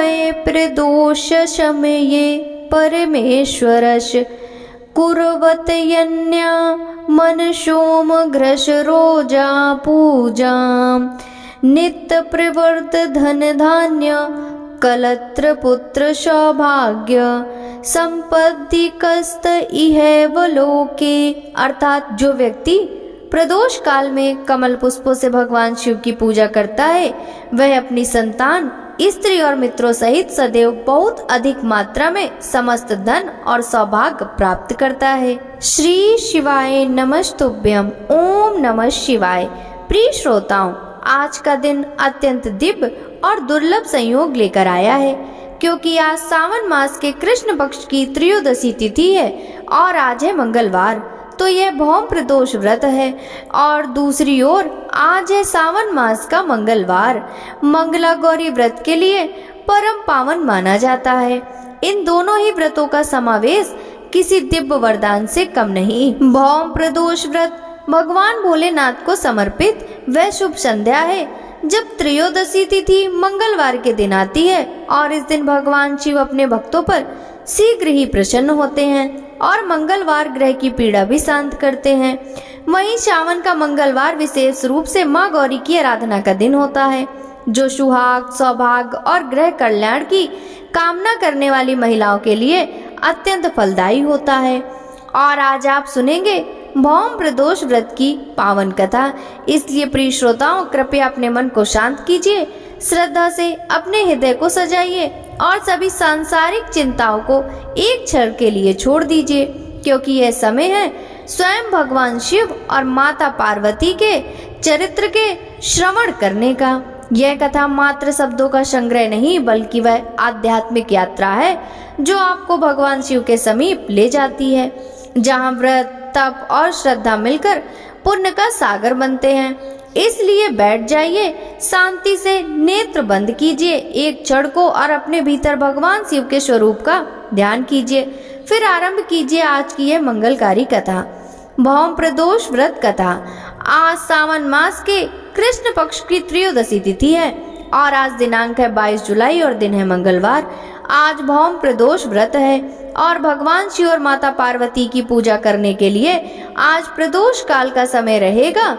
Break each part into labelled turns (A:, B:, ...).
A: वै प्रदोष शमये परमेश्वरश कुर्वत यन्या मनसोम घ्रश रोजा पूजा नित्य प्रवर्त धन धान्य कलत्र पुत्र सौभाग्य संपत्ति कस्त इहैव लोके। अर्थात जो व्यक्ति प्रदोष काल में कमल पुष्पों से भगवान शिव की पूजा करता है वह अपनी संतान, स्त्री और मित्रों सहित सदैव बहुत अधिक मात्रा में समस्त धन और सौभाग्य प्राप्त करता है। श्री शिवाय नमस्तुभ्यम। ओम नमः शिवाय। प्रिय श्रोताओं, आज का दिन अत्यंत दिव्य और दुर्लभ संयोग लेकर आया है, क्योंकि आज सावन मास के कृष्ण पक्ष की त्रयोदशी तिथि है और आज है मंगलवार, तो यह भौम प्रदोष व्रत है। और दूसरी ओर आज है सावन मास का मंगलवार। मंगला गौरी व्रत के लिए परम पावन माना जाता है। इन दोनों ही व्रतों का समावेश किसी दिव्य वरदान से कम नहीं। भौम प्रदोष व्रत भगवान भोलेनाथ को समर्पित वह शुभ संध्या है जब त्रयोदशी तिथि मंगलवार के दिन आती है और इस दिन भगवान शिव अपने भक्तों पर शीघ्र ही प्रसन्न होते हैं और मंगलवार ग्रह की पीड़ा भी शांत करते हैं। वहीं श्रावण का मंगलवार विशेष रूप से माँ गौरी की आराधना का दिन होता है, जो सुहाग, सौभाग्य और ग्रह कल्याण की कामना करने वाली महिलाओं के लिए अत्यंत फलदायी होता है। और आज आप सुनेंगे भौम प्रदोष व्रत की पावन कथा। इसलिए प्रिय श्रोताओं, कृपया अपने मन को शांत कीजिए, श्रद्धा से अपने हृदय को सजाइए और सभी सांसारिक चिंताओं को एक क्षण के लिए छोड़ दीजिए, क्योंकि यह समय है स्वयं भगवान शिव और माता पार्वती के चरित्र के श्रवण करने का। यह कथा मात्र शब्दों का संग्रह नहीं, बल्कि वह आध्यात्मिक यात्रा है जो आपको भगवान शिव के समीप ले जाती है, जहाँ व्रत, तप और श्रद्धा मिलकर पुण्य का सागर बनते हैं। इसलिए बैठ जाइए, शांति से नेत्र बंद कीजिए एक क्षण को और अपने भीतर भगवान शिव के स्वरूप का ध्यान कीजिए। फिर आरंभ कीजिए आज की यह मंगलकारी कथा, भौम प्रदोष व्रत कथा। आज सावन मास के कृष्ण पक्ष की त्रयोदशी तिथि है और आज दिनांक है 22 जुलाई और दिन है मंगलवार। आज भौम प्रदोष व्रत है और भगवान शिव और माता पार्वती की पूजा करने के लिए आज प्रदोष काल का समय रहेगा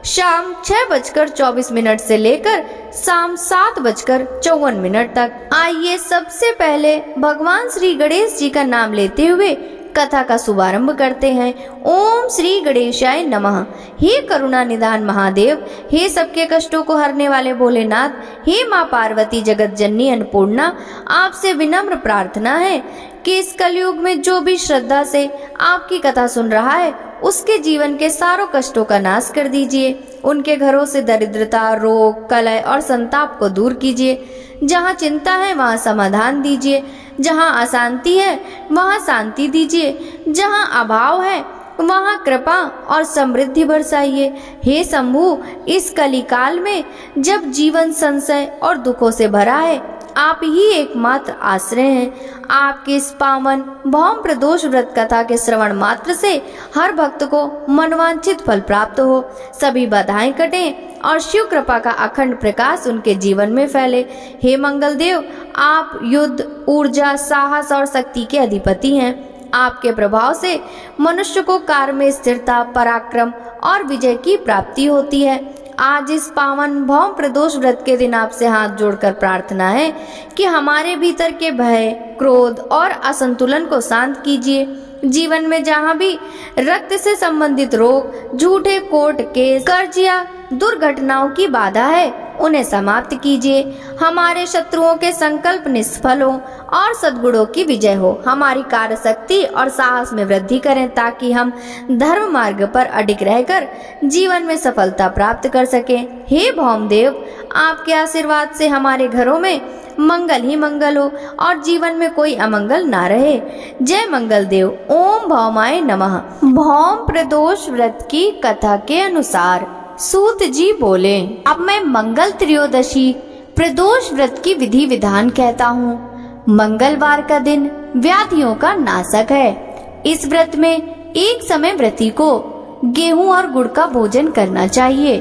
A: शाम 6:24 से लेकर शाम 7:54 तक। आइए सबसे पहले भगवान श्री गणेश जी का नाम लेते हुए कथा का शुभारंभ करते हैं। ओम श्री गणेशाय नमः। हे करुणा निधान महादेव, हे सबके कष्टों को हरने वाले भोलेनाथ, हे माँ पार्वती जगत जननी अन्नपूर्णा, आपसे विनम्र प्रार्थना है कि इस कलयुग में जो भी श्रद्धा से आपकी कथा सुन रहा है उसके जीवन के सारों कष्टों का नाश कर दीजिए। उनके घरों से दरिद्रता, रोग, कलह और संताप को दूर कीजिए। जहाँ चिंता है वहाँ समाधान दीजिए, जहाँ अशांति है वहाँ शांति दीजिए, जहाँ अभाव है वहाँ कृपा और समृद्धि बरसाइए। हे शंभु, इस कलिकाल में जब जीवन संशय और दुखों से भरा है, आप ही एकमात्र आश्रय हैं। आपके इस पावन भौम प्रदोष व्रत कथा के श्रवण मात्र से हर भक्त को मनवांछित फल प्राप्त हो, सभी बाधाएं कटें और शिव कृपा का अखंड प्रकाश उनके जीवन में फैले। हे मंगल देव, आप युद्ध, ऊर्जा, साहस और शक्ति के अधिपति हैं। आपके प्रभाव से मनुष्य को कार्य में स्थिरता, पराक्रम और विजय की प्राप्ति होती है। आज इस पावन भौम प्रदोष व्रत के दिन आपसे हाथ जोड़कर प्रार्थना है कि हमारे भीतर के भय, क्रोध और असंतुलन को शांत कीजिए। जीवन में जहाँ भी रक्त से संबंधित रोग, झूठे कोर्ट केस, कर्ज या दुर्घटनाओं की बाधा है, उन्हें समाप्त कीजिए। हमारे शत्रुओं के संकल्प निष्फल हो और सद्गुणों की विजय हो। हमारी कार्य शक्ति और साहस में वृद्धि करें ताकि हम धर्म मार्ग पर अडिग रहकर जीवन में सफलता प्राप्त कर सकें। हे भौमदेव, आपके आशीर्वाद से हमारे घरों में मंगल ही मंगल हो और जीवन में कोई अमंगल ना रहे। जय मंगल देव। ओम भौमाय नमः। भौम प्रदोष व्रत की कथा के अनुसार सूत जी बोले, अब मैं मंगल त्रयोदशी प्रदोष व्रत की विधि विधान कहता हूँ। मंगलवार का दिन व्याधियों का नाशक है। इस व्रत में एक समय व्रती को गेहूं और गुड़ का भोजन करना चाहिए।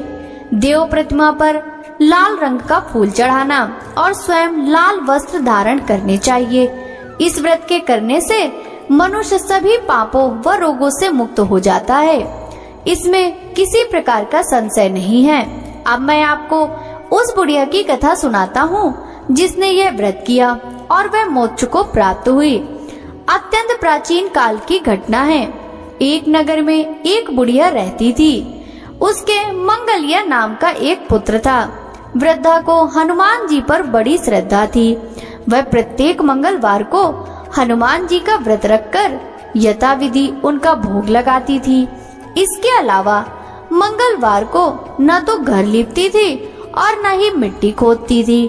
A: देव प्रतिमा पर लाल रंग का फूल चढ़ाना और स्वयं लाल वस्त्र धारण करने चाहिए। इस व्रत के करने से मनुष्य सभी पापों व रोगों से मुक्त हो जाता है। इसमें किसी प्रकार का संशय नहीं है। अब मैं आपको उस बुढ़िया की कथा सुनाता हूँ जिसने यह व्रत किया और वह मोक्ष को प्राप्त हुई। अत्यंत प्राचीन काल की घटना है। एक नगर में एक बुढ़िया रहती थी। उसके मंगलिया नाम का एक पुत्र था। वृद्धा को हनुमान जी पर बड़ी श्रद्धा थी। वह प्रत्येक मंगलवार को हनुमान जी का व्रत रखकर यथाविधि उनका भोग लगाती थी। इसके अलावा मंगलवार को न तो घर लीपती थी और न ही मिट्टी खोदती थी।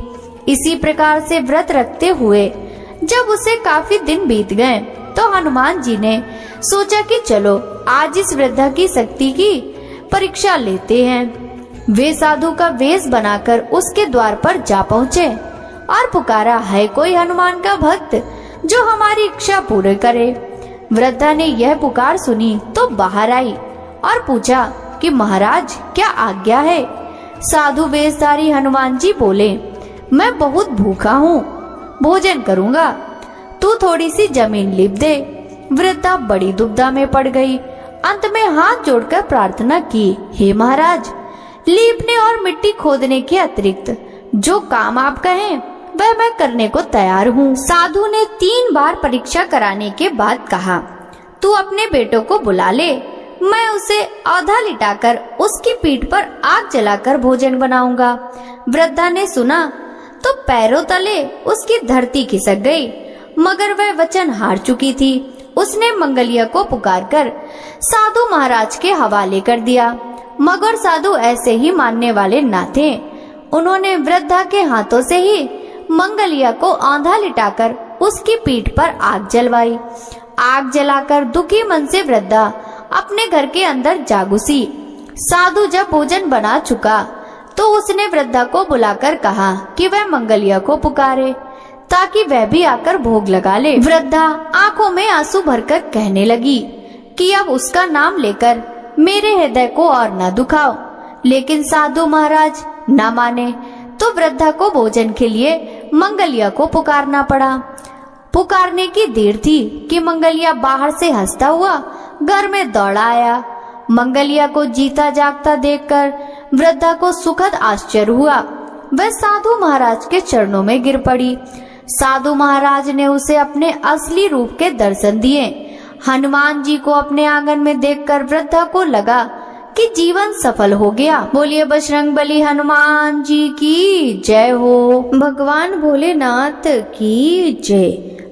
A: इसी प्रकार से व्रत रखते हुए जब उसे काफी दिन बीत गए तो हनुमान जी ने सोचा कि चलो आज इस वृद्धा की शक्ति की परीक्षा लेते हैं। वे साधु का वेश बनाकर उसके द्वार पर जा पहुँचे और पुकारा, है कोई हनुमान का भक्त जो हमारी इच्छा पूरी करे। वृद्धा ने यह पुकार सुनी तो बाहर आई और पूछा कि महाराज क्या आज्ञा है। साधु वेशधारी हनुमान जी बोले, मैं बहुत भूखा हूँ, भोजन करूँगा, तू थोड़ी सी जमीन लीप दे। वृद्धा बड़ी दुविधा में पड़ गई। अंत में हाथ जोड़कर प्रार्थना की, हे महाराज, लीपने और मिट्टी खोदने के अतिरिक्त जो काम आप कहें वह मैं करने को तैयार हूँ। साधु ने 3 बार परीक्षा कराने के बाद कहा, तू अपने बेटों को बुला ले, मैं उसे औधा लिटाकर उसकी पीठ पर आग जलाकर भोजन बनाऊंगा। वृद्धा ने सुना तो पैरों तले उसकी धरती खिसक गई, मगर वह वचन हार चुकी थी। उसने मंगलिया को पुकारकर साधु महाराज के हवाले कर दिया, मगर साधु ऐसे ही मानने वाले न थे। उन्होंने वृद्धा के हाथों से ही मंगलिया को औंधा लिटाकर उसकी पीठ पर आग जलवाई। आग जलाकर दुखी मन से वृद्धा अपने घर के अंदर जा घुसी। साधु जब भोजन बना चुका तो उसने वृद्धा को बुलाकर कहा कि वह मंगलिया को पुकारे ताकि वह भी आकर भोग लगा ले। वृद्धा आंखों में आंसू भरकर कहने लगी कि अब उसका नाम लेकर मेरे हृदय को और न दुखाओ। लेकिन साधु महाराज न माने तो वृद्धा को भोजन के लिए मंगलिया को पुकारना पड़ा। पुकारने की देर थी कि मंगलिया बाहर से हंसता हुआ घर में दौड़ा आया। मंगलिया को जीता जागता देखकर वृद्धा को सुखद आश्चर्य हुआ। वह साधु महाराज के चरणों में गिर पड़ी। साधु महाराज ने उसे अपने असली रूप के दर्शन दिए। हनुमान जी को अपने आंगन में देखकर वृद्धा को लगा कि जीवन सफल हो गया। बोलिए बजरंगबली हनुमान जी की जय हो। भगवान भोलेनाथ की जय।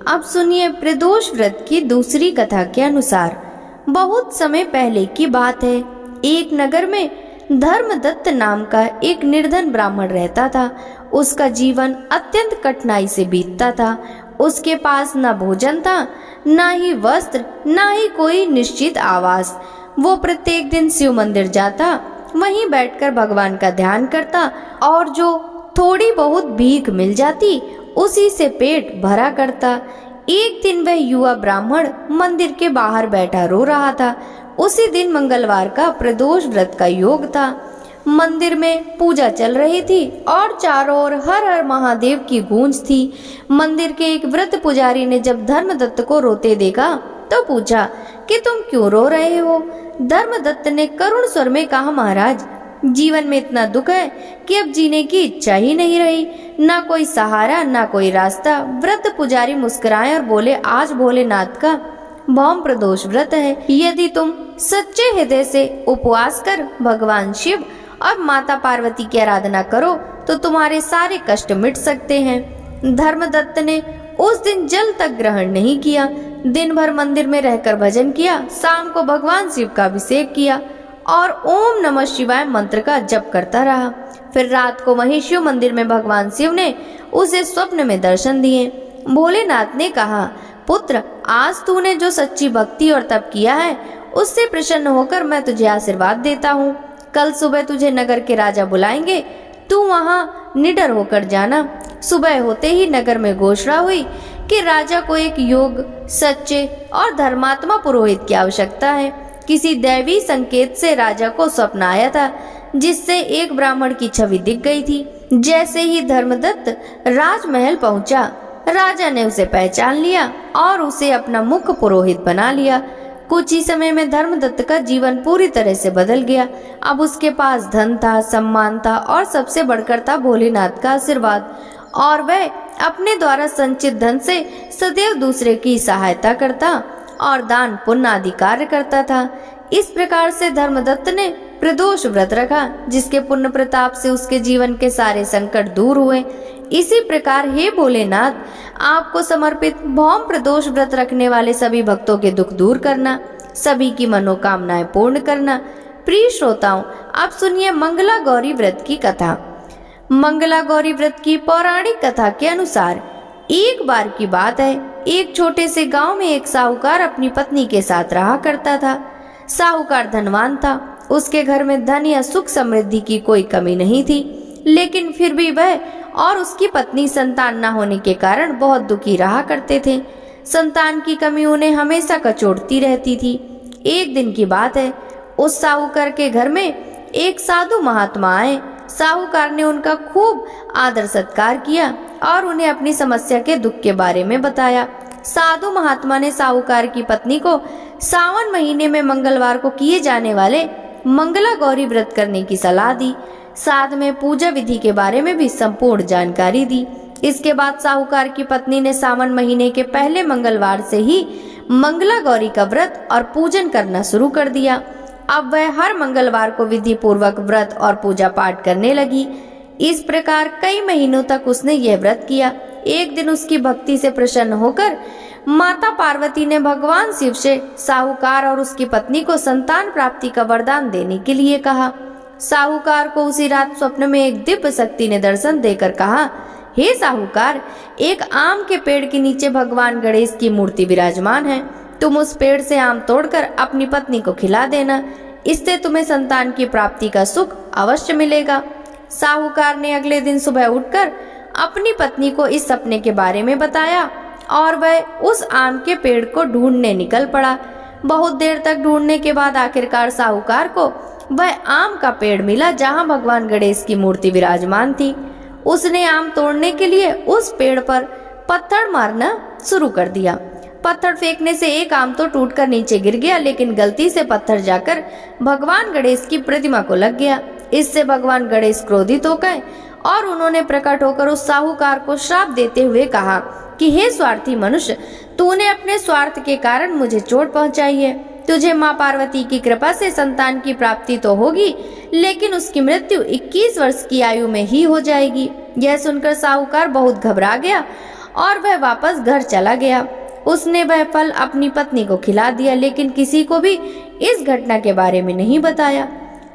A: अब सुनिए प्रदोष व्रत की दूसरी कथा के अनुसार। बहुत समय पहले की बात है। एक नगर में धर्मदत्त नाम का एक निर्धन ब्राह्मण रहता था। उसका जीवन अत्यंत कठिनाई से बीतता था। उसके पास न भोजन था, न ही वस्त्र, न ही कोई निश्चित आवास। वो प्रत्येक दिन शिव मंदिर जाता, वहीं बैठकर भगवान का ध्यान करता और जो थोड़ी बहुत भीख मिल जाती उसी से पेट भरा करता। एक दिन वह युवा ब्राह्मण मंदिर के बाहर बैठा रो रहा था। उसी दिन मंगलवार का प्रदोष व्रत का योग था। मंदिर में पूजा चल रही थी और चारों ओर हर हर महादेव की गूंज थी। मंदिर के एक व्रत पुजारी ने जब धर्मदत्त को रोते देखा तो पूछा कि तुम क्यों रो रहे हो। धर्मदत्त ने करुण स्वर में कहा, महाराज, जीवन में इतना दुख है कि अब जीने की इच्छा ही नहीं रही, ना कोई सहारा ना कोई रास्ता। व्रत पुजारी मुस्कुराए और बोले, आज भोलेनाथ का भौम प्रदोष व्रत है। यदि तुम सच्चे हृदय से उपवास कर भगवान शिव और माता पार्वती की आराधना करो तो तुम्हारे सारे कष्ट मिट सकते हैं। धर्मदत्त ने उस दिन जल तक ग्रहण नहीं किया। दिन भर मंदिर में रहकर भजन किया। शाम को भगवान शिव का अभिषेक किया और ओम नमः शिवाय मंत्र का जप करता रहा। फिर रात को वहीं शिव मंदिर में भगवान शिव ने उसे स्वप्न में दर्शन दिए। भोलेनाथ ने कहा, पुत्र, आज तूने जो सच्ची भक्ति और तप किया है उससे प्रसन्न होकर मैं तुझे आशीर्वाद देता हूँ। कल सुबह तुझे नगर के राजा बुलाएंगे, तू वहाँ निडर होकर जाना। सुबह होते ही नगर में घोषणा हुई कि राजा को एक योग, सच्चे और धर्मात्मा पुरोहित की आवश्यकता है। किसी दैवी संकेत से राजा को स्वप्न आया था जिससे एक ब्राह्मण की छवि दिख गई थी। जैसे ही धर्मदत्त राजमहल पहुंचा, राजा ने उसे पहचान लिया और उसे अपना मुख्य पुरोहित बना लिया। कुछ ही समय में धर्मदत्त का जीवन पूरी तरह से बदल गया। अब उसके पास धन था, सम्मान था और सबसे बढ़कर था भोलेनाथ का आशीर्वाद, और वह अपने द्वारा संचित धन से सदैव दूसरे की सहायता करता और दान पुण्य आदि कार्य करता था। इस प्रकार से धर्मदत्त ने प्रदोष व्रत रखा, जिसके पुण्य प्रताप से उसके जीवन के सारे संकट दूर हुए। इसी प्रकार हे भोलेनाथ, आपको समर्पित भौम प्रदोष व्रत रखने वाले सभी भक्तों के दुख दूर करना, सभी की मनोकामनाएं पूर्ण करना। प्रिय श्रोताओं, आप सुनिए मंगला गौरी व्रत की कथा। मंगला गौरी व्रत की पौराणिक कथा के अनुसार एक बार की बात है, एक छोटे से गांव में एक साहूकार अपनी पत्नी के साथ रहा करता था। साहूकार धनवान था, उसके घर में धन या सुख समृद्धि की कोई कमी नहीं थी, लेकिन फिर भी वह और उसकी पत्नी संतान न होने के कारण बहुत दुखी रहा करते थे। संतान की कमी उन्हें हमेशा कचोटती रहती थी। एक दिन की बात है, उस साहूकार के घर में एक साधु महात्मा आए। साहूकार ने उनका खूब आदर सत्कार किया और उन्हें अपनी समस्या के दुख के बारे में बताया। साधु महात्मा ने साहूकार की पत्नी को सावन महीने में मंगलवार को किए जाने वाले मंगला गौरी व्रत करने की सलाह दी। साथ में पूजा विधि के बारे में भी संपूर्ण जानकारी दी। इसके बाद साहूकार की पत्नी ने सावन महीने के पहले मंगलवार से ही मंगला गौरी का व्रत और पूजन करना शुरू कर दिया। अब वह हर मंगलवार को विधि पूर्वक व्रत और पूजा पाठ करने लगी। इस प्रकार कई महीनों तक उसने यह व्रत किया। एक दिन उसकी भक्ति से प्रसन्न होकर माता पार्वती ने भगवान शिव से साहूकार और उसकी पत्नी को संतान प्राप्ति का वरदान देने के लिए कहा। साहूकार को उसी रात स्वप्न में एक दिव्य शक्ति ने दर्शन देकर कहा, हे साहूकार, एक आम के पेड़ के नीचे भगवान गणेश की मूर्ति विराजमान है। तुम उस पेड़ से आम तोड़कर अपनी पत्नी को खिला देना, इससे तुम्हें संतान की प्राप्ति का सुख अवश्य मिलेगा। साहूकार ने अगले दिन सुबह उठकर अपनी पत्नी को इस सपने के बारे में बताया और वह उस आम के पेड़ को ढूंढने निकल पड़ा। बहुत देर तक ढूंढने के बाद आखिरकार साहूकार को वह आम का पेड़ मिला जहां भगवान गणेश की मूर्ति विराजमान थी। उसने आम तोड़ने के लिए उस पेड़ पर पत्थर मारना शुरू कर दिया। पत्थर फेंकने से एक आम तो टूटकर नीचे गिर गया, लेकिन गलती से पत्थर जाकर भगवान गणेश की प्रतिमा को लग गया। इससे भगवान गणेश क्रोधित हो गए और उन्होंने प्रकट होकर उस साहूकार को श्राप देते हुए कहा कि हे स्वार्थी मनुष्य, तूने अपने स्वार्थ के कारण मुझे चोट पहुंचाई है। तुझे माँ पार्वती की कृपा से संतान की प्राप्ति तो होगी, लेकिन उसकी मृत्यु 21 वर्ष की आयु में ही हो जाएगी। यह सुनकर साहूकार बहुत घबरा गया और वह वापस घर चला गया। उसने वह फल अपनी पत्नी को खिला दिया, लेकिन किसी को भी इस घटना के बारे में नहीं बताया।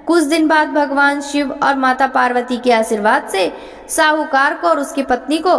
A: कुछ दिन बाद भगवान शिव और माता पार्वती के आशीर्वाद से साहूकार को और उसकी पत्नी को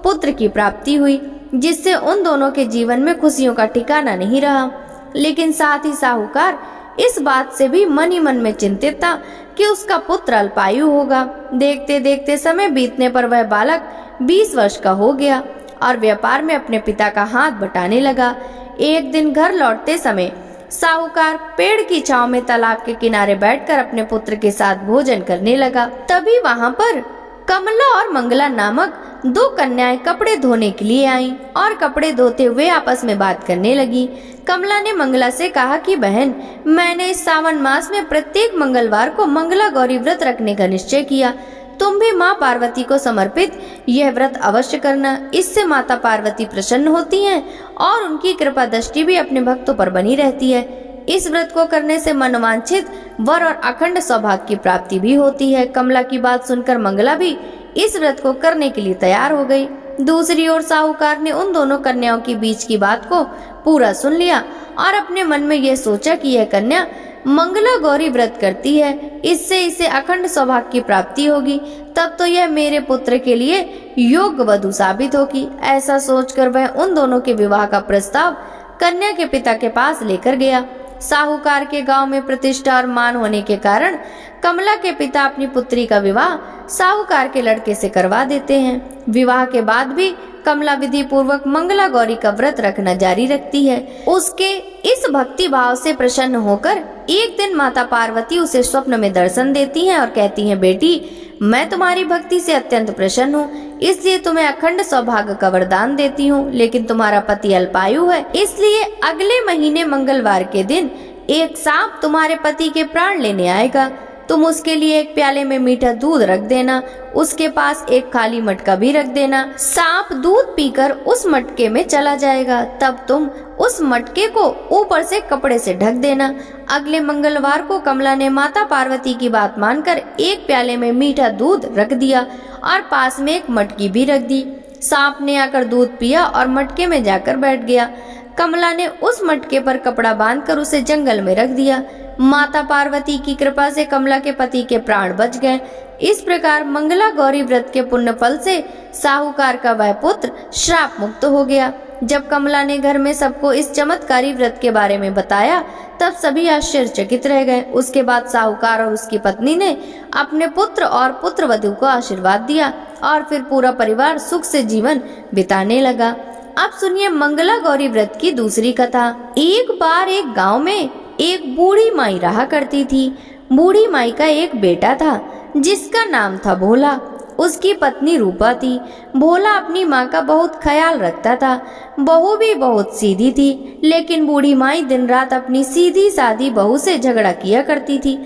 A: पुत्र की प्राप्ति हुई, जिससे उन दोनों के जीवन में खुशियों का ठिकाना नहीं रहा। लेकिन साथ ही साहूकार इस बात से भी मन ही मन में चिंतित था कि उसका पुत्र अल्पायु होगा। देखते देखते समय बीतने पर वह बालक 20 वर्ष का हो गया और व्यापार में अपने पिता का हाथ बटाने लगा। एक दिन घर लौटते समय साहूकार पेड़ की छांव में तालाब के किनारे बैठकर अपने पुत्र के साथ भोजन करने लगा। तभी वहां पर कमला और मंगला नामक 2 कन्याएं कपड़े धोने के लिए आईं और कपड़े धोते हुए आपस में बात करने लगी। कमला ने मंगला से कहा कि बहन, मैंने इस सावन मास में प्रत्येक मंगलवार को मंगला गौरी व्रत रखने का निश्चय किया। तुम भी माँ पार्वती को समर्पित यह व्रत अवश्य करना। इससे माता पार्वती प्रसन्न होती हैं और उनकी कृपा दृष्टि भी अपने भक्तों पर बनी रहती है। इस व्रत को करने से मनवांछित वर और अखंड सौभाग्य की प्राप्ति भी होती है। कमला की बात सुनकर मंगला भी इस व्रत को करने के लिए तैयार हो गई। दूसरी ओर साहूकार ने उन दोनों कन्याओं के बीच की बात को पूरा सुन लिया और अपने मन में यह सोचा कि यह कन्या मंगला गौरी व्रत करती है, इससे इसे अखंड सौभाग्य की प्राप्ति होगी, तब तो यह मेरे पुत्र के लिए योग्य वधू साबित होगी। ऐसा सोचकर वह उन दोनों के विवाह का प्रस्ताव कन्या के पिता के पास लेकर गया। साहूकार के गांव में प्रतिष्ठा और मान होने के कारण कमला के पिता अपनी पुत्री का विवाह साहूकार के लड़के से करवा देते हैं। विवाह के बाद भी कमला विधि पूर्वक मंगला गौरी का व्रत रखना जारी रखती है। उसके इस भक्ति भाव से प्रसन्न होकर एक दिन माता पार्वती उसे स्वप्न में दर्शन देती हैं और कहती हैं, बेटी मैं तुम्हारी भक्ति से अत्यंत प्रसन्न हूँ, इसलिए तुम्हें अखंड सौभाग्य का वरदान देती हूँ। लेकिन तुम्हारा पति अल्पायु है, इसलिए अगले महीने मंगलवार के दिन एक सांप तुम्हारे पति के प्राण लेने आएगा। तुम उसके लिए एक प्याले में मीठा दूध रख देना, उसके पास एक खाली मटका भी रख देना। सांप दूध पीकर उस मटके में चला जाएगा, तब तुम उस मटके को ऊपर से कपड़े से ढक देना। अगले मंगलवार को कमला ने माता पार्वती की बात मानकर एक प्याले में मीठा दूध रख दिया और पास में एक मटकी भी रख दी। सांप ने आकर दूध पिया और मटके में जाकर बैठ गया। कमला ने उस मटके पर कपड़ा बांधकर उसे जंगल में रख दिया। माता पार्वती की कृपा से कमला के पति के प्राण बच गए। इस प्रकार मंगला गौरी व्रत के पुण्य फल से साहूकार का वह पुत्र श्राप मुक्त हो गया। जब कमला ने घर में सबको इस चमत्कारी व्रत के बारे में बताया, तब सभी आश्चर्यचकित रह गए। उसके बाद साहूकार और उसकी पत्नी ने अपने पुत्र और पुत्रवधू को आशीर्वाद दिया और फिर पूरा परिवार सुख से जीवन बिताने लगा। अब सुनिए मंगला गौरी व्रत की दूसरी कथा। एक बार एक गांव में एक बूढ़ी माई रहा करती थी। बूढ़ी माई का एक बेटा था जिसका नाम था भोला। उसकी पत्नी रूपा थी। भोला अपनी माँ का बहुत ख्याल रखता था। बहू भी बहुत सीधी थी, लेकिन बूढ़ी माई दिन रात अपनी सीधी सादी बहू से झगड़ा किया करती थी।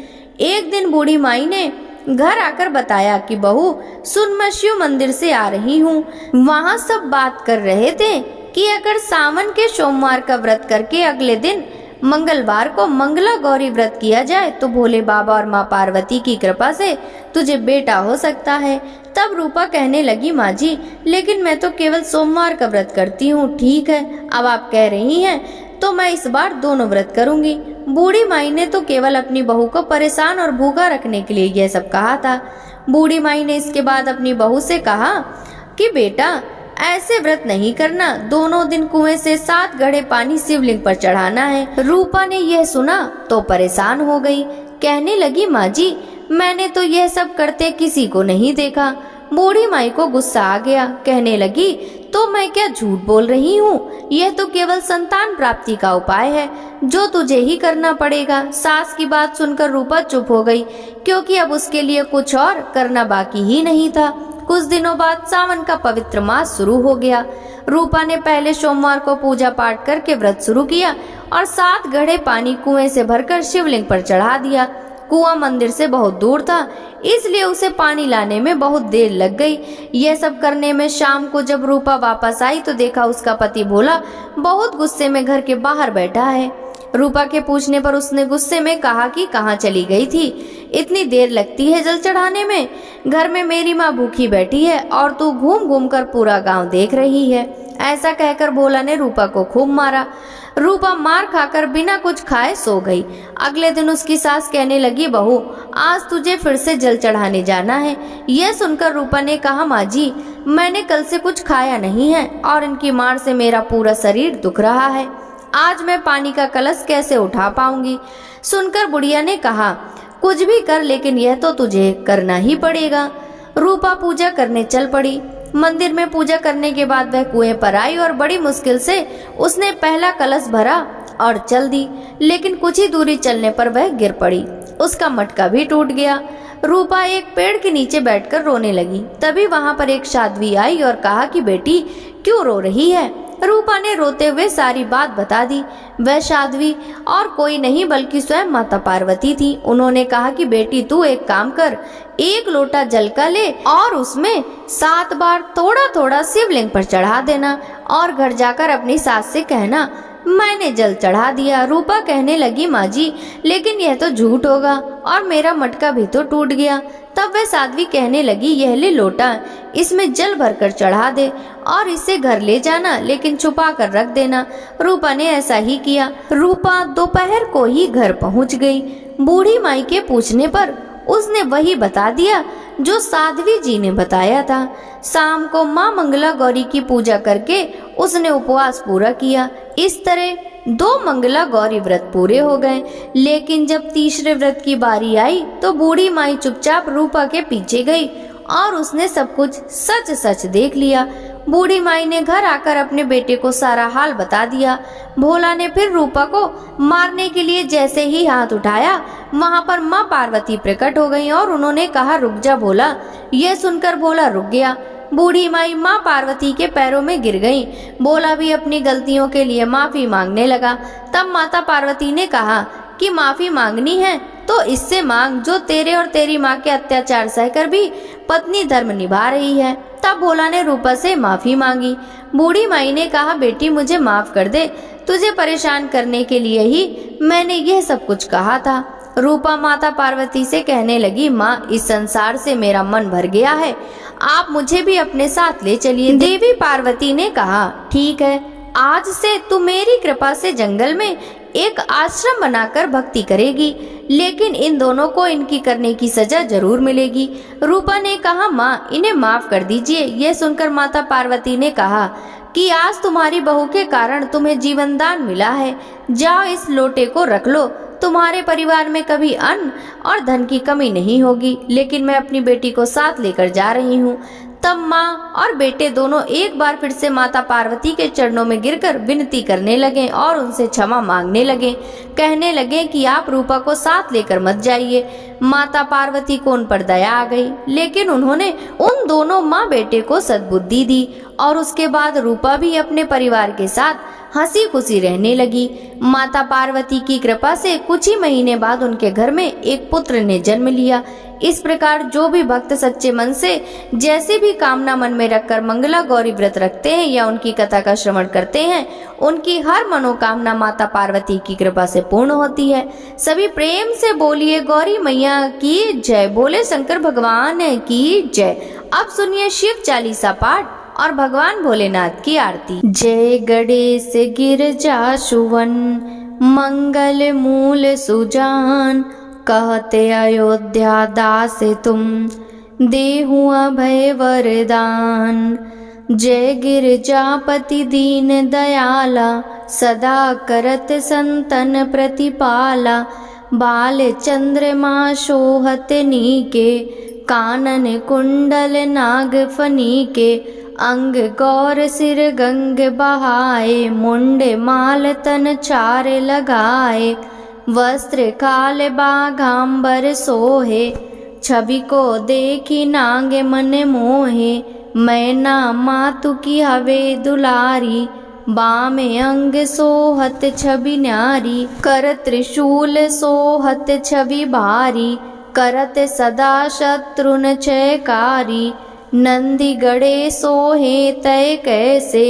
A: एक दिन बूढ़ी माई ने घर आकर बताया कि बहू सुन, मैं शिव मंदिर से आ रही हूँ। वहाँ सब बात कर रहे थे कि अगर सावन के सोमवार का व्रत करके अगले दिन मंगलवार को मंगला गौरी व्रत किया जाए तो भोले बाबा और माँ पार्वती की कृपा से तुझे बेटा हो सकता है। तब रूपा कहने लगी, माँ जी लेकिन मैं तो केवल सोमवार का व्रत करती हूँ। ठीक है, अब आप कह रही हैं तो मैं इस बार दोनों व्रत करूंगी। बूढ़ी माई ने तो केवल अपनी बहू को परेशान और भूखा रखने के लिए यह सब कहा था। बूढ़ी माई ने इसके बाद अपनी बहू से कहा कि बेटा ऐसे व्रत नहीं करना, दोनों दिन कुएं से 7 घड़े पानी शिवलिंग पर चढ़ाना है। रूपा ने यह सुना तो परेशान हो गई। कहने लगी, माँ जी मैंने तो यह सब करते किसी को नहीं देखा। बूढ़ी माई को गुस्सा आ गया। कहने लगी, तो मैं क्या झूठ बोल रही हूँ? यह तो केवल संतान प्राप्ति का उपाय है जो तुझे ही करना पड़ेगा। सास की बात सुनकर रूपा चुप हो गई, क्योंकि अब उसके लिए कुछ और करना बाकी ही नहीं था। कुछ दिनों बाद सावन का पवित्र मास शुरू हो गया। रूपा ने पहले सोमवार को पूजा पाठ करके व्रत शुरू किया और 7 घड़े पानी कुएं से भरकर शिवलिंग पर चढ़ा दिया। कुआं मंदिर से बहुत दूर था, इसलिए उसे पानी लाने में बहुत देर लग गई। यह सब करने में शाम को जब रूपा वापस आई तो देखा उसका पति भोला बहुत गुस्से में घर के बाहर बैठा है। रूपा के पूछने पर उसने गुस्से में कहा कि कहाँ चली गई थी, इतनी देर लगती है जल चढ़ाने में। घर में मेरी माँ भूखी बैठी है और तू घूम घूम कर पूरा गांव देख रही है। ऐसा कहकर भोला ने रूपा को खूब मारा। रूपा मार खाकर बिना कुछ खाए सो गई। अगले दिन उसकी सास कहने लगी, बहू आज तुझे फिर से जल चढ़ाने जाना है। यह सुनकर रूपा ने कहा, माँ जी मैंने कल से कुछ खाया नहीं है और इनकी मार से मेरा पूरा शरीर दुख रहा है। आज मैं पानी का कलश कैसे उठा पाऊंगी? सुनकर बुढ़िया ने कहा, कुछ भी कर लेकिन यह तो तुझे करना ही पड़ेगा। रूपा पूजा करने चल पड़ी। मंदिर में पूजा करने के बाद वह कुएं पर आई और बड़ी मुश्किल से उसने पहला कलश भरा और चल दी, लेकिन कुछ ही दूरी चलने पर वह गिर पड़ी। उसका मटका भी टूट गया। रूपा एक पेड़ के नीचे बैठकर रोने लगी। तभी वहां पर एक साध्वी आई और कहा कि बेटी क्यों रो रही है? रूपा ने रोते हुए सारी बात बता दी। वह साध्वी और कोई नहीं बल्कि स्वयं माता पार्वती थी। उन्होंने कहा कि बेटी तू एक काम कर, 1 लोटा जल का ले और उसमें 7 बार थोड़ा थोड़ा शिवलिंग पर चढ़ा देना और घर जाकर अपनी सास से कहना मैंने जल चढ़ा दिया। रूपा कहने लगी, माँ जी लेकिन यह तो झूठ होगा और मेरा मटका भी तो टूट गया। तब वह साध्वी कहने लगी, यह ले लोटा, इसमें जल भरकर चढ़ा दे और इसे घर ले जाना, लेकिन छुपा कर रख देना। रूपा ने ऐसा ही किया। रूपा दोपहर को ही घर पहुंच गई। बूढ़ी माई के पूछने पर उसने वही बता दिया जो साध्वी जी ने बताया था। शाम को माँ मंगला गौरी की पूजा करके उसने उपवास पूरा किया। इस तरह 2 मंगला गौरी व्रत पूरे हो गए, लेकिन जब तीसरे व्रत की बारी आई तो बूढ़ी माई चुपचाप रूपा के पीछे गई और उसने सब कुछ सच सच देख लिया। बूढ़ी माई ने घर आकर अपने बेटे को सारा हाल बता दिया। भोला ने फिर रूपा को मारने के लिए जैसे ही हाथ उठाया, वहां पर माँ पार्वती प्रकट हो गई और उन्होंने कहा, रुक जा भोला। यह सुनकर भोला रुक गया। बूढ़ी माई माँ पार्वती के पैरों में गिर गई। भोला भी अपनी गलतियों के लिए माफी मांगने लगा। तब माता पार्वती ने कहा कि माफी मांगनी है तो इससे मांग जो तेरे और तेरी माँ के अत्याचार सहकर भी पत्नी धर्म निभा रही है। तब भोला ने रूपा से माफी मांगी। बूढ़ी माई ने कहा, बेटी मुझे माफ कर दे, तुझे परेशान करने के लिए ही मैंने यह सब कुछ कहा था। रूपा माता पार्वती से कहने लगी, माँ इस संसार से मेरा मन भर गया है, आप मुझे भी अपने साथ ले चलिए। देवी पार्वती ने कहा, ठीक है, आज से तू मेरी कृपा से जंगल में एक आश्रम बनाकर भक्ति करेगी, लेकिन इन दोनों को इनकी करने की सजा जरूर मिलेगी। रूपा ने कहा, माँ इन्हें माफ कर दीजिए। यह सुनकर माता पार्वती ने कहा कि आज तुम्हारी बहू के कारण तुम्हें जीवन दान मिला है, जाओ इस लोटे को रख लो, तुम्हारे परिवार में कभी अन्न और धन की कमी नहीं होगी। लेकिन मैं अपनी बेटी को साथ लेकर जा रही हूँ। तब माँ और बेटे दोनों एक बार फिर से माता पार्वती के चरणों में गिरकर विनती करने लगे और उनसे क्षमा मांगने लगे। कहने लगे कि आप रूपा को साथ लेकर मत जाइए। माता पार्वती को उन पर दया आ गई, लेकिन उन्होंने उन दोनों माँ बेटे को सद्बुद्धि दी और उसके बाद रूपा भी अपने परिवार के साथ हंसी खुशी रहने लगी। माता पार्वती की कृपा से कुछ ही महीने बाद उनके घर में एक पुत्र ने जन्म लिया। इस प्रकार जो भी भक्त सच्चे मन से जैसे भी कामना मन में रखकर मंगला गौरी व्रत रखते हैं या उनकी कथा का श्रवण करते हैं, उनकी हर मनोकामना माता पार्वती की कृपा से पूर्ण होती है। सभी प्रेम से बोलिए गौरी मैया की जय, बोले शंकर भगवान की जय। अब सुनिए शिव चालीसा पाठ और भगवान भोलेनाथ की आरती। जय गणेश गिरजा सुवन, मंगल मूल सुजान, कहते अयोध्या दास तुम, देहु अभय वरदान। जय गिरजापति दीन दयाला, सदा करत संतन प्रतिपाला। बाल चंद्रमा शोहत नीके, कानन कुंडल नाग फनीके। अंग गौर सिर गंग बहाए, मुंड माल तन चार लगाए। वस्त्र काल बाघांबर सोहे, छवि को देखी नाग मन मोहे। मैना मातु की हवे दुलारी, बामे अंग सोहत छवि न्यारी। कर त्रिशूल सोहत छवि भारी, करत सदा शत्रुन क्षयकारी। नंदी गड़े सोहे तय कैसे,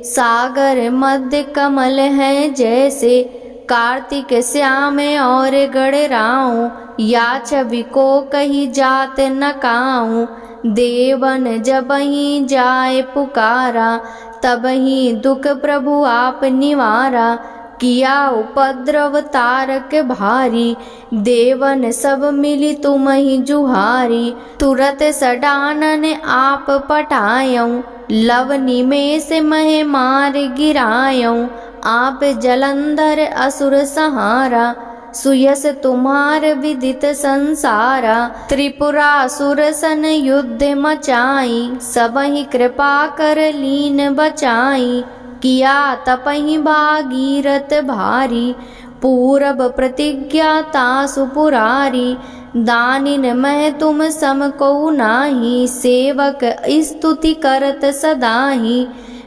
A: सागर मध्य कमल है जैसे। कार्तिक श्याम और गणराऊं, या छवि को कही जात न काऊं। देवन जब ही जाए पुकारा, तब ही दुख प्रभु आप निवारा। किया उपद्रव तारक भारी, देवन सब मिली तुम ही जुहारी। तुरत सडानन आप पटायऊं, लव निमेष मह मार गिरायऊं। आप जलंधर असुर सहारा, सुयस तुम्हार विदित संसारा। त्रिपुरासुर सन युद्ध मचाई, सबहि कृपा कर लीन बचाई। किया तपहि भागीरथ भारी, पूरब प्रतिज्ञा तासु पुरारी। दानिन मह तुम सम को नाही, सेवक स्तुति करत सदाही।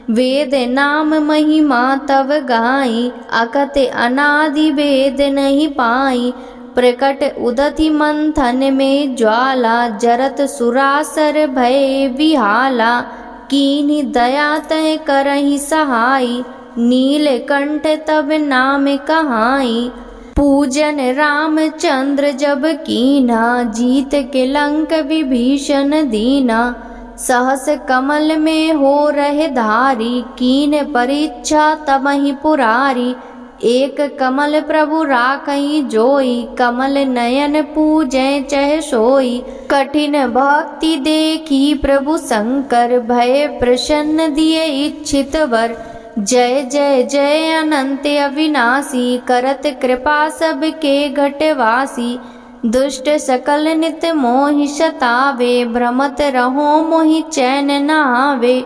A: वेद नाम महिमा तव गाई, अकत अनादि वेद नहीं पाई। प्रकट उदति मंथन में ज्वाला, जरत सुरासर भय विहाला। कीन्ही दया तय करहि सहाई, नीलकंठ तब नाम कहाई। पूजन रामचंद्र जब कीन्हा, जीत के लंक विभीषण दीना। सहस कमल में हो रहे धारी, कीन परीक्षा तबहि पुरारी। एक कमल प्रभु राखई जोई, कमल नयन पूजै चह सोई। कठिन भक्ति देखी प्रभु शंकर, भय प्रसन्न दिए इच्छित वर। जय जय जय अनंत अविनाशी, करत कृपा सबके घटवासी। दुष्ट सकल नित मोहि सतावे, भ्रमत रहो मोहि चैन न आवे।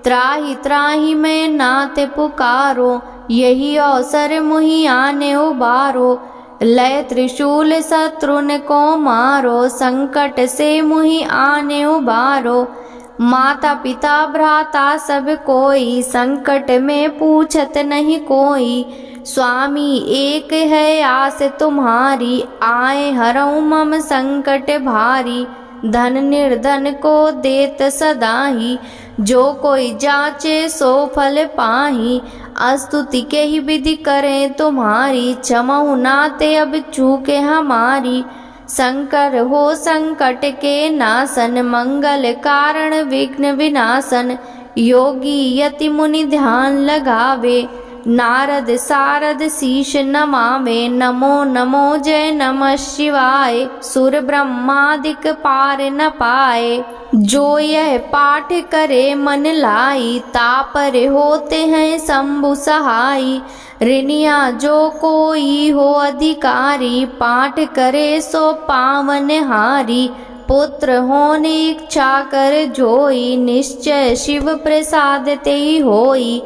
A: त्राहि त्राहि मैं नाथ पुकारो, यही अवसर मुहि आने उबारो। लय त्रिशूल शत्रुन को मारो, संकट से मुहि आने उबारो। माता पिता भ्राता सब कोई, संकट में पूछत नहीं कोई। स्वामी एक है आस तुम्हारी, आए हरऊँ मम संकट भारी। धन निर्धन को देत सदाही, जो कोई जाचे सो फल पाही। स्तुति के ही विधि करें तुम्हारी, क्षमहु नाते अब चूके हमारी। शंकर हो संकट के नाशन, मंगल कारण विघ्न विनाशन। योगी यति मुनि ध्यान लगावे, नारद सारद शीश नमावे। नमो नमो जय नमः शिवाय, सुर ब्रह्मादिक पार न पाए। जो यह पाठ करे मन लाई, तापर होते हैं शंभु सहाई। ऋणिया जो कोई हो अधिकारी, पाठ करे सो पावन हारी। पुत्र होने इच्छा कर जोई, निश्चय शिव प्रसाद ते होई।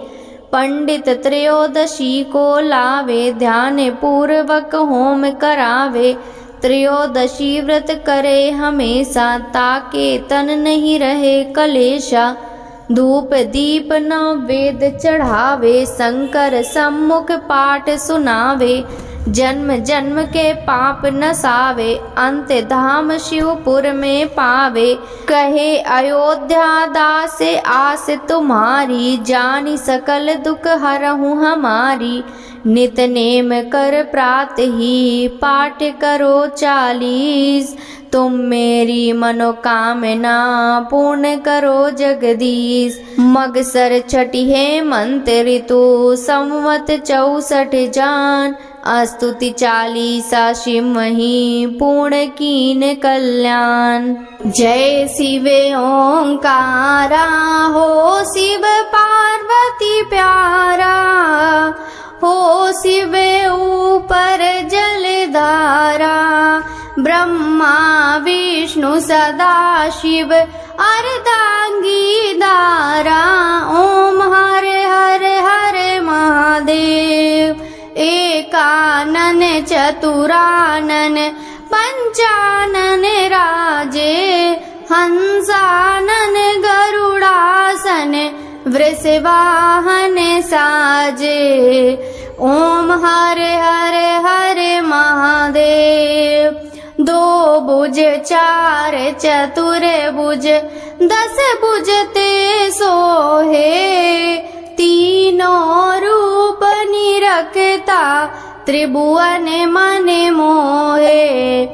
A: पंडित त्रयोदशी को लावे, ध्यान पूर्वक होम करावे। त्रयोदशी व्रत करे हमेशा, ताके तन नहीं रहे कलेशा। धूप दीप नवेद चढ़ावे, शंकर सम्मुख पाठ सुनावे। जन्म जन्म के पाप नसावे, अंत धाम शिवपुर में पावे। कहे अयोध्या दास आस तुम्हारी, जानी सकल दुख हरहूँ हमारी। नित नेम कर प्रात ही, पाठ करो 40। तुम मेरी मनोकामना पूर्ण करो जगदीश। मगसर छठी हेमंत ऋतु, संवत 64 जान। स्तुति 40 शिवमहि, पूर्ण कीन कल्याण। जय शिव ओंकारा, हो शिव पार्वती प्यारा। हो शिव ऊपर जलधारा, ब्रह्मा विष्णु सदा शिव अर्धांगी धारा। ओम हरे हरे हरे महादेव, एकानन चतुरानन पंचानन राजे। हंसानन गरुड़ासन, वृषवाहन साजे। ओम हरे हरे हरे महादेव। 2 भुज 4 चतुर भुज, 10 भुज ते सोहे। तीनों रूप निरखता, त्रिभुवन मन मोहे।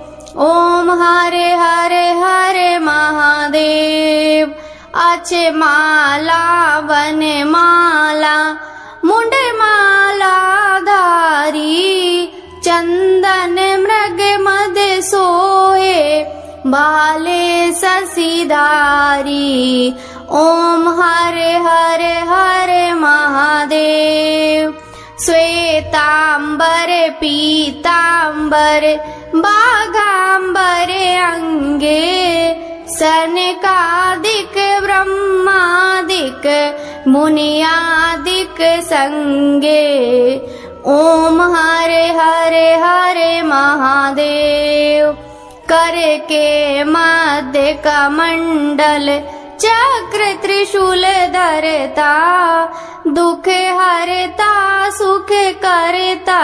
A: ओम हरे हरे हरे महादेव। अच्छे माला वन माला, मुंड माला धारी। चंदन मृग मद सोहे, भाले शशिधारी। ओम हरे हरे हरे महादेव। श्वेतांबर पीतांबर, बाघांबर अंगे। सनकादिक ब्रह्मादिक, मुनियादिक संगे। ओम हरे हरे हरे महादेव। कर के मध्य कमंडल, चक्र त्रिशूल धरता। दुख हरता सुख करता,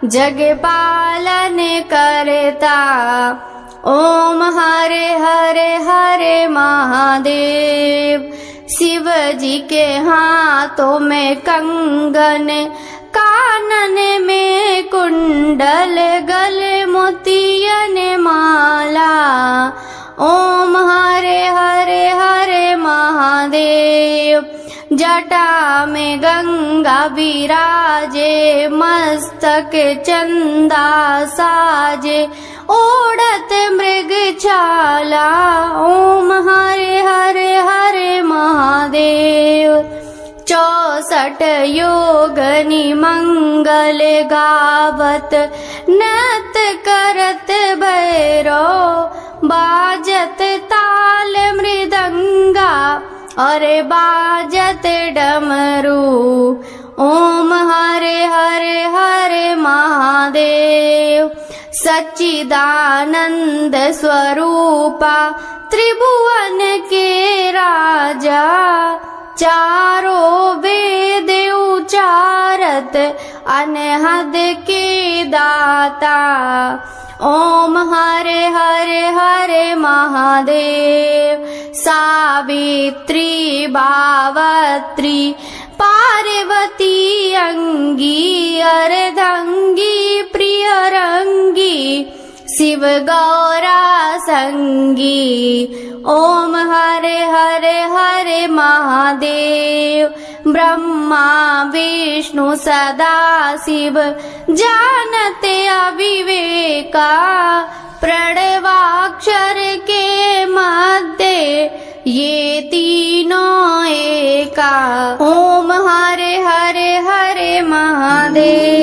A: जग पालन करता। ओम हरे हरे हरे महादेव। शिव जी के हाथों में कंगन, कानन में कुंडल, गले मोतियन माला। ओम हरे हरे हरे महादेव। जटा में गंगा विराजे, मस्तक चंदा साजे। ओढ़त मृग छाला, ओम हरे हरे हरे महादेव। 64 62 योगनि मंगल गावत, नत करत भैरव बाजत ताल मृदंगा, अरे बाजत डमरू। ओम हरे हरे हरे महादेव। सच्चिदानंद स्वरूपा त्रिभुवन के राजा, चारों वेद उचारत अनहद के दाता। ओम हरे हरे हरे महादेव। सावित्री बावत्री पार्वती अंगी, अर्धंगी प्रियरंगी, शिव गौरा संगी। ओम हरे हरे हरे महादेव। ब्रह्मा विष्णु सदा शिव जानते अविवेका, प्रणवाक्षर के मध्य ये तीनों एका। ओम हरे हरे हरे महादेव।